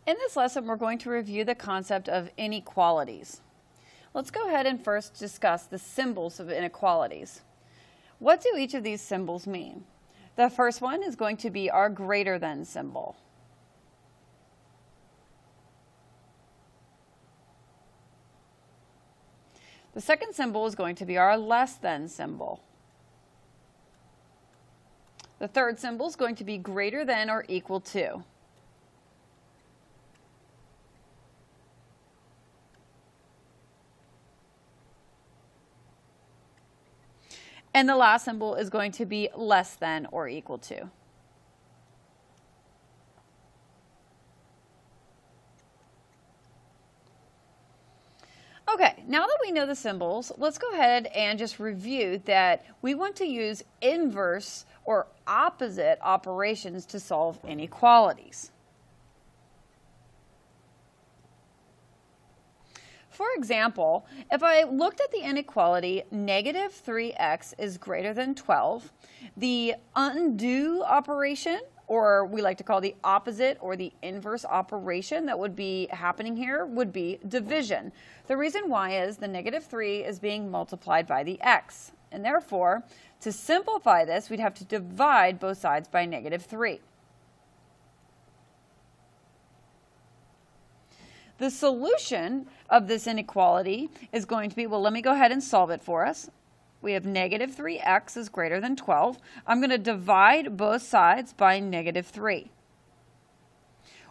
In this lesson, we're going to review the concept of inequalities. Let's go ahead and first discuss the symbols of inequalities. What do each of these symbols mean? The first one is going to be our greater than symbol. The second symbol is going to be our less than symbol. The third symbol is going to be greater than or equal to. And the last symbol is going to be less than or equal to. Okay, now that we know the symbols, let's go ahead and just review that we want to use inverse or opposite operations to solve inequalities. For example, if I looked at the inequality negative 3x is greater than 12, the undo operation, or we like to call the opposite or the inverse operation that would be happening here, would be division. The reason why is the negative 3 is being multiplied by the x, and therefore, to simplify this, we'd have to divide both sides by negative 3. The solution of this inequality is going to be, well, let me go ahead and solve it for us. We have negative 3x is greater than 12. I'm going to divide both sides by negative 3.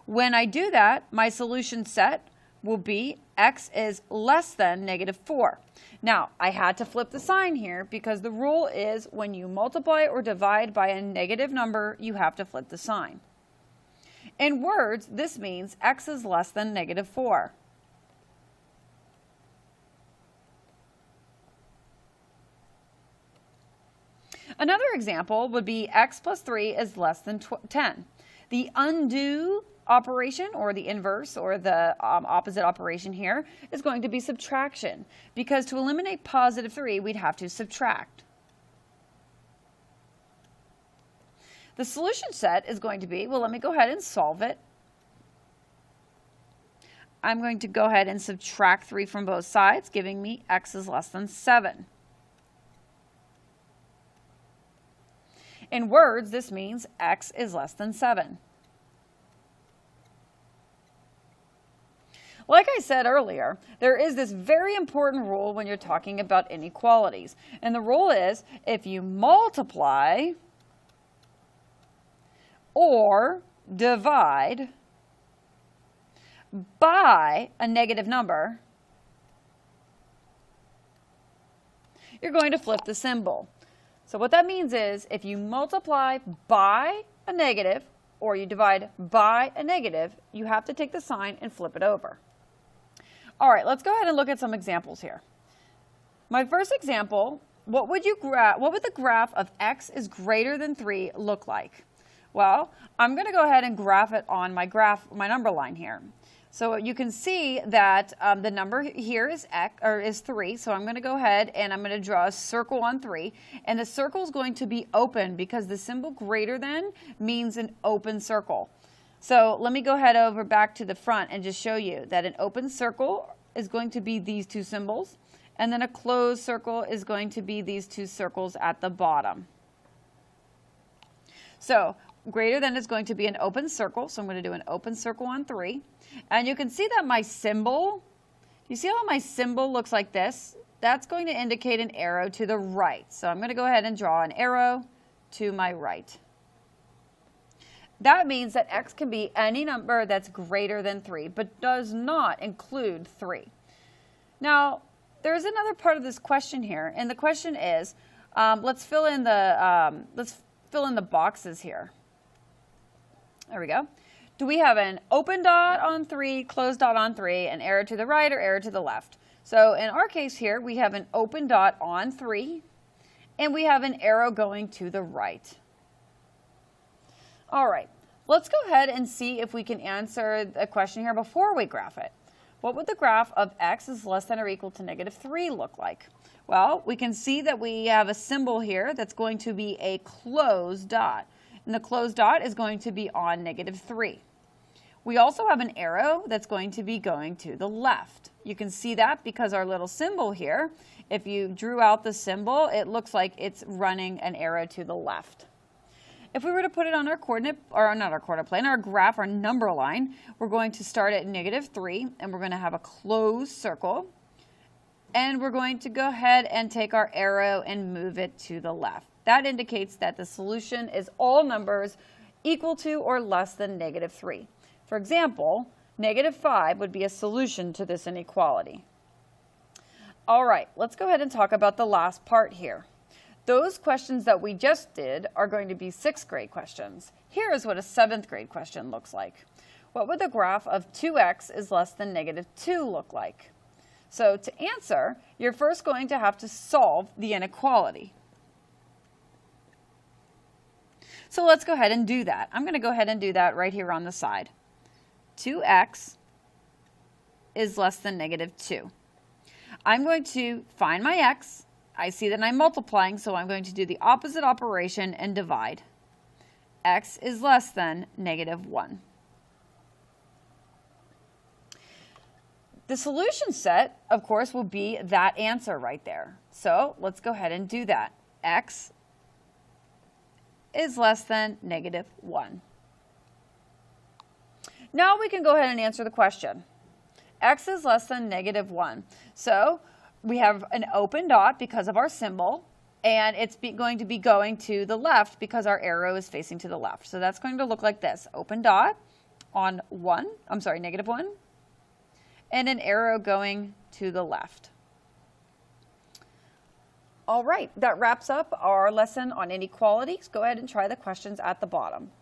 When I do that, my solution set will be x is less than negative 4. Now, I had to flip the sign here because the rule is when you multiply or divide by a negative number, you have to flip the sign. In words, this means x is less than negative 4. Another example would be x plus 3 is less than 10. The undo operation, or the inverse, or the opposite operation here, is going to be subtraction, because to eliminate positive 3, we'd have to subtract. The solution set is going to be, well, let me go ahead and solve it. I'm going to go ahead and subtract 3 from both sides, giving me x is less than 7. In words, this means x is less than 7. Like I said earlier, there is this very important rule when you're talking about inequalities. And the rule is, if you multiply or divide by a negative number, you're going to flip the symbol. So what that means is if you multiply by a negative or you divide by a negative, you have to take the sign and flip it over. All right, let's go ahead and look at some examples here. My first example, what would the graph of x is greater than 3 look like? Well, I'm going to go ahead and graph it on my number line here. So you can see that the number here is 3. So I'm going to go ahead and I'm going to draw a circle on 3. And the circle is going to be open because the symbol greater than means an open circle. So let me go ahead over back to the front and just show you that an open circle is going to be these two symbols. And then a closed circle is going to be these two circles at the bottom. So greater than is going to be an open circle, so I'm going to do an open circle on 3. And you can see that my symbol, you see how my symbol looks like this? That's going to indicate an arrow to the right. So I'm going to go ahead and draw an arrow to my right. That means that x can be any number that's greater than 3, but does not include 3. Now, there's another part of this question here, and the question is, let's fill in the boxes here. There we go. Do we have an open dot on 3, closed dot on 3, an arrow to the right or arrow to the left? So in our case here, we have an open dot on 3, and we have an arrow going to the right. All right, let's go ahead and see if we can answer the question here before we graph it. What would the graph of x is less than or equal to negative 3 look like? Well, we can see that we have a symbol here that's going to be a closed dot. And the closed dot is going to be on negative 3. We also have an arrow that's going to be going to the left. You can see that because our little symbol here, if you drew out the symbol, it looks like it's running an arrow to the left. If we were to put it on our coordinate, or not our coordinate plane, our graph, our number line, we're going to start at -3, and we're going to have a closed circle. And we're going to go ahead and take our arrow and move it to the left. That indicates that the solution is all numbers equal to or less than -3. For example, -5 would be a solution to this inequality. All right, let's go ahead and talk about the last part here. Those questions that we just did are going to be 6th grade questions. Here is what a 7th grade question looks like. What would the graph of 2x is less than -2 look like? So to answer, you're first going to have to solve the inequality. So let's go ahead and do that. I'm going to go ahead and do that right here on the side. 2x is less than -2. I'm going to find my x. I see that I'm multiplying, so I'm going to do the opposite operation and divide. X is less than -1. The solution set, of course, will be that answer right there. So let's go ahead and do that. X is less than -1. Now we can go ahead and answer the question. X is less than -1. So we have an open dot because of our symbol, and it's going to be going to the left because our arrow is facing to the left. So that's going to look like this. Open dot on -1, and an arrow going to the left. All right, that wraps up our lesson on inequalities. Go ahead and try the questions at the bottom.